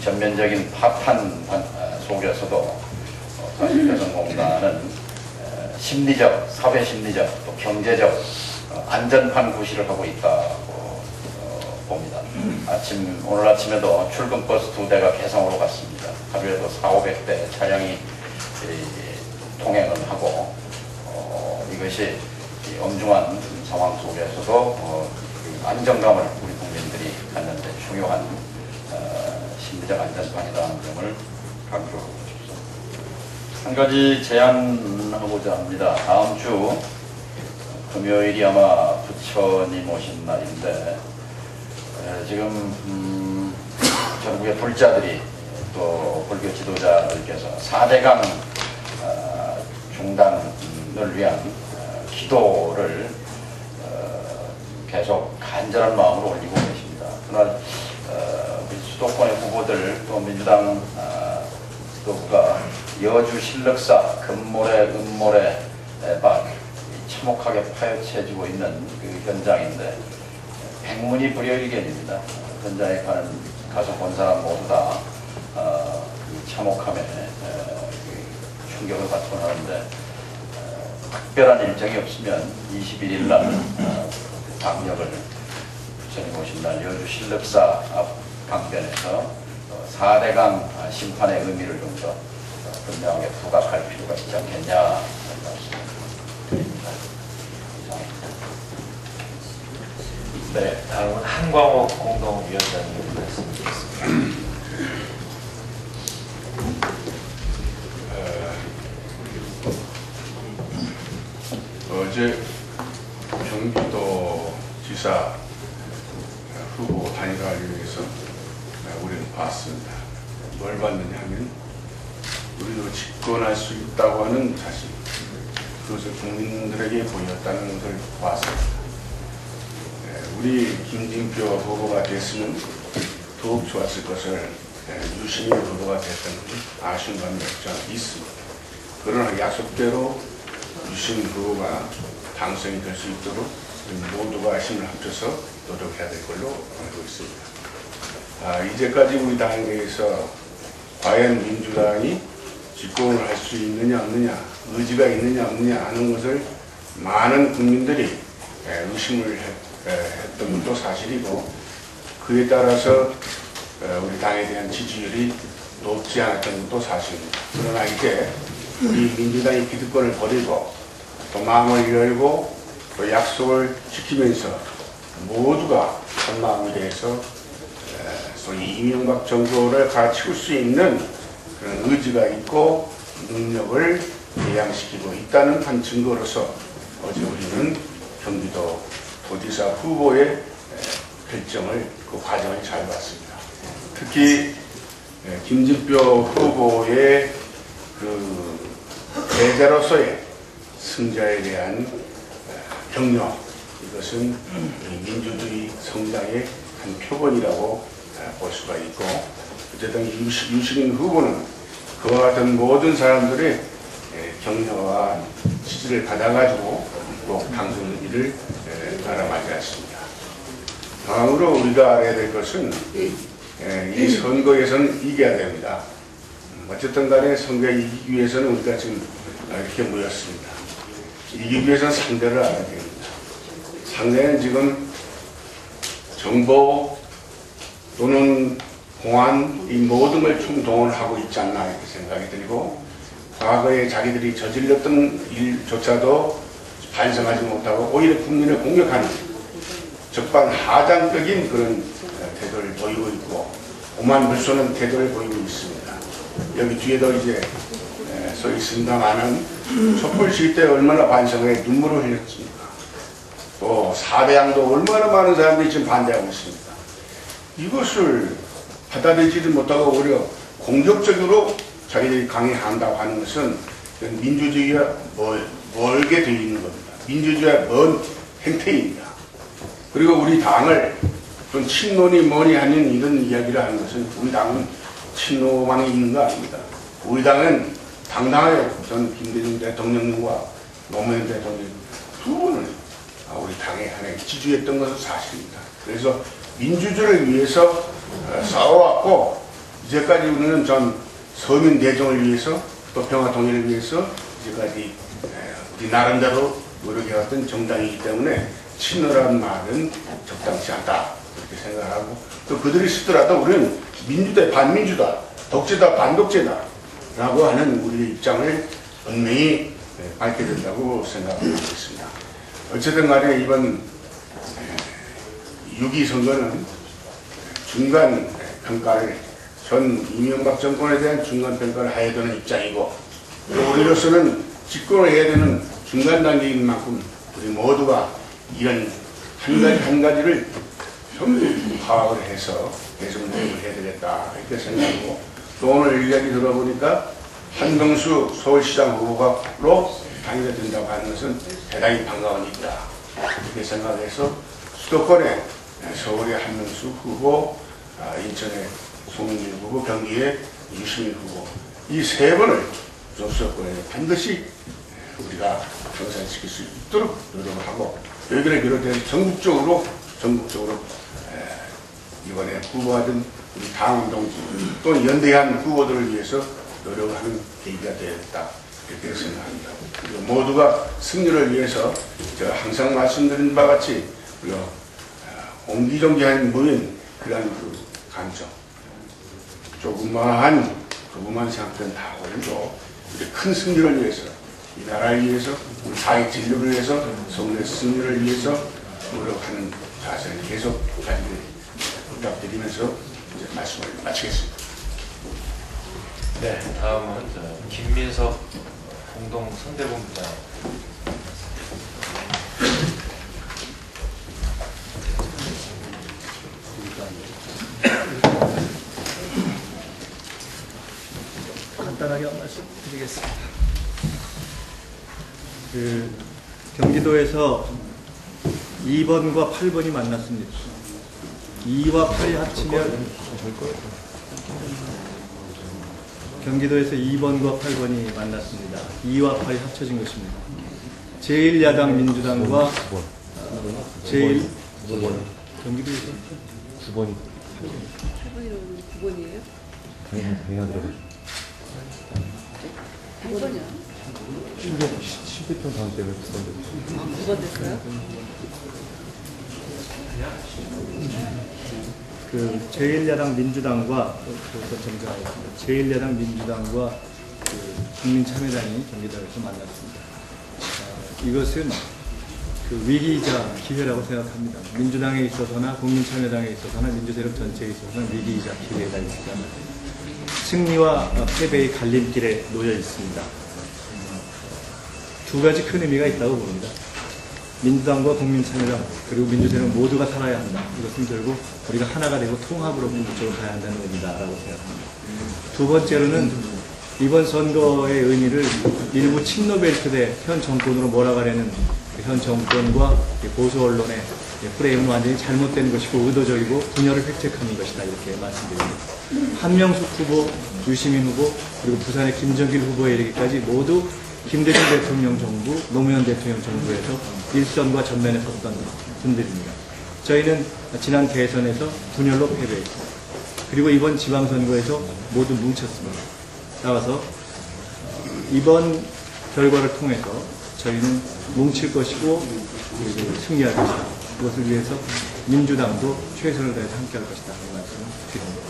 전면적인 파탄 속에서도 사실 개성공단은 심리적, 사회 심리적, 또 경제적 안전판 구실을 하고 있다고 봅니다. 오늘 아침에도 출근 버스 2대가 개성으로 갔습니다. 하루에도 400~500대 차량이 통행을 하고 이것이 엄중한 상황 속에서도 안정감을 우리 국민들이 갖는 데 중요한 심리적 안전판이라는 점을 강조하고 싶습니다. 한 가지 제안하고자 합니다. 다음 주 금요일이 아마 부처님 오신 날인데 지금 전국의 불자들이 또 불교 지도자들께서 4대강 중단을 위한 기도를 계속 간절한 마음으로 올리고 계십니다. 그날 우리 수도권의 후보들 또 민주당 지도부가 여주 신력사 금모래 음모래 밭 참혹하게 파헤쳐지고 있는 그 현장인데 백문이 불여일견입니다. 현장에 가서 본 사람 모두 다 참혹함에 충격을 받곤 하는데 특별한 일정이 없으면 21일 날 당력을 부처님 오신 날 여주 신력사 앞 강변에서 4대강 심판의 의미를 좀 더 분명하게 부각할 필요가 있지 않겠냐 하는 말씀을 드립니다. 네, 다음은 한광옥 공동위원장님 말씀드리겠습니다. 어제 경기도 지사 후보 단일화를 위해서 우리는 봤습니다. 뭘 봤느냐 하면 우리도 집권할 수 있다고 하는 자신, 그것을 국민들에게 보였다는 것을 봤습니다. 우리 김진표 후보가 됐으면 더욱 좋았을 것을 유시민 후보가 됐다는 아쉬운 감이 없지 않아 있습니다. 그러나 약속대로 유시민 후보가 당선이 될 수 있도록 모두가 힘을 합쳐서 노력해야 될 걸로 알고 있습니다. 이제까지 우리 당에 대해서 과연 민주당이 집권을 할 수 있느냐 없느냐, 의지가 있느냐 없느냐 하는 것을 많은 국민들이 의심을 했던 것도 사실이고, 그에 따라서 우리 당에 대한 지지율이 높지 않았던 것도 사실입니다. 그러나 이제 우리 민주당이 기득권을 버리고 또 마음을 열고 또 약속을 지키면서 모두가 한 마음이 돼서 소위 이명박 정부를 갈아치울 수 있는 그런 의지가 있고 능력을 배양시키고 있다는 한 증거로서 어제 우리는 경기도 도지사 후보의 결정을, 그 과정을 잘 봤습니다. 특히 김진표 후보의 그 제자로서의 승자에 대한 격려, 이것은 민주주의 성장의 한 표본이라고 볼 수가 있고, 어쨌든 유시민 후보는 그와 같은 모든 사람들의 격려와 지지를 받아가지고 꼭 당선인을 알아맞이했습니다. 다음으로 우리가 알아야 될 것은 이 선거에서는 이겨야 됩니다. 어쨌든 간에 선거에 이기기 위해서는 우리가 지금 이렇게 모였습니다. 이기기 위해서는 상대를 알아야 됩니다. 상대는 지금 정보 또는 공안, 이 모든 걸 총동원하고 있지 않나 이렇게 생각이 들고, 과거에 자기들이 저질렀던 일조차도 반성하지 못하고 오히려 국민을 공격하는 적반하장적인 그런 태도를 보이고 있고, 오만불손한 태도를 보이고 있습니다. 여기 뒤에도 이제 서 있습니다만은 촛불 시위 때 얼마나 반성에 눈물을 흘렸습니까? 또 4대양도 얼마나 많은 사람들이 지금 반대하고 있습니다. 이것을 받아들이지 못하고 오히려 공격적으로 자기들이 강행한다고 하는 것은 민주주의와 멀게 되어 있는 겁니다. 민주주의와 먼 행태입니다. 그리고 우리 당을 좀 친노니 뭐니 하는 이런 이야기를 하는 것은, 우리 당은 친노만 있는 거 아닙니다. 우리 당은 당당하게 전 김대중 대통령과 노무현 대통령 두 분을 우리 당에 하나의 지지했던 것은 사실입니다. 그래서 민주주의를 위해서 싸워왔고, 이제까지 우리는 전 서민 대정을 위해서 또 평화 통일을 위해서 이제까지 우리 나름대로 노력해왔던 정당이기 때문에 친노란 말은 적당치 않다 그렇게 생각하고 또 그들이 쓰더라도 우리는 민주다 반민주다 독재다 반독재다 라고 하는 우리의 입장을 분명히 밝혀야 된다고 생각하고 있습니다. 어쨌든 간에 이번 6.2 선거는 중간 평가를 전 이명박 정권에 대한 중간 평가를 해야 되는 입장이고 또 우리로서는 집권을 해야 되는 중간 단계인 만큼 우리 모두가 이런 한 가지 한 가지를 전부 파악을 해서 계속 노력을 해야 되겠다 이렇게 생각하고 또 오늘 이야기 들어보니까 한명수 서울시장 후보로 단일화 된다고 하는 것은 대단히 반가운 일이다 이렇게 생각해서 수도권에 서울의 한명수 후보, 인천의 송영길 후보, 경기의 유시민 후보 이 세 번을 수도권에 반드시 우리가 경선시킬 수 있도록 노력을 하고 여기를 비롯해서 전국적으로 이번에 후보하던 우리 당원 동지 또는 연대한 후보들을 위해서 노력을 하는 계기가 되었다 이렇게 생각합니다. 그리고 모두가 승리를 위해서 제가 항상 말씀드린 바와 같이 옹기종기한 모인 그런 그 감정 조그마한 생각들은 다 버리고 큰 승리를 위해서 이 나라를 위해서 우리 사회 진료를 위해서 성내 승리를 위해서 노력하는 자세를 계속 가지길 부탁드리면서 이제 말씀을 마치겠습니다. 네, 다음은 김민석 공동 선대본부장. 간단하게 한 말씀 드리겠습니다. 경기도에서 2번과 8번이 만났습니다. 2와 8이 합치면 경기도에서 2번과 8번이 만났습니다. 2와 8이 합쳐진 것입니다. 제1야당 민주당과 경기도에서 9번이 8번이라고 9번이에요? 당연히 들어가죠. 8번이요? 10대평 다음 때문에 비슷한데. 9번 됐어요? 제1야당 민주당과 제1야당 민주당과 국민참여당이 경기도에서 만났습니다. 이것은 위기이자 기회라고 생각합니다. 민주당에 있어서나 국민참여당에 있어서나 민주세력 전체에 있어서는 위기이자 기회가 있습니다. 승리와 패배의 갈림길에 놓여 있습니다. 두 가지 큰 의미가 있다고 봅니다. 민주당과 국민참여당 그리고 민주세력 모두가 살아야 한다. 이것은 결국 우리가 하나가 되고 통합으로 궁극적으로 가야 한다는 의미다라고 생각합니다. 두 번째로는 이번 선거의 의미를 일부 친노벨트대 현 정권으로 몰아가려는 현 정권과 보수 언론의 프레임은 완전히 잘못된 것이고 의도적이고 분열을 획책하는 것이다 이렇게 말씀드립니다. 한명숙 후보, 유시민 후보 그리고 부산의 김정길 후보에 이르기까지 모두 김대중 대통령 정부, 노무현 대통령 정부에서 일선과 전면에 섰던 분들입니다. 저희는 지난 대선에서 분열로 패배했습니다. 그리고 이번 지방선거에서 모두 뭉쳤습니다. 따라서 이번 결과를 통해서 저희는 뭉칠 것이고 그리고 승리할 것이다. 그것을 위해서 민주당도 최선을 다해서 함께할 것이다. 이 말씀을 드립니다.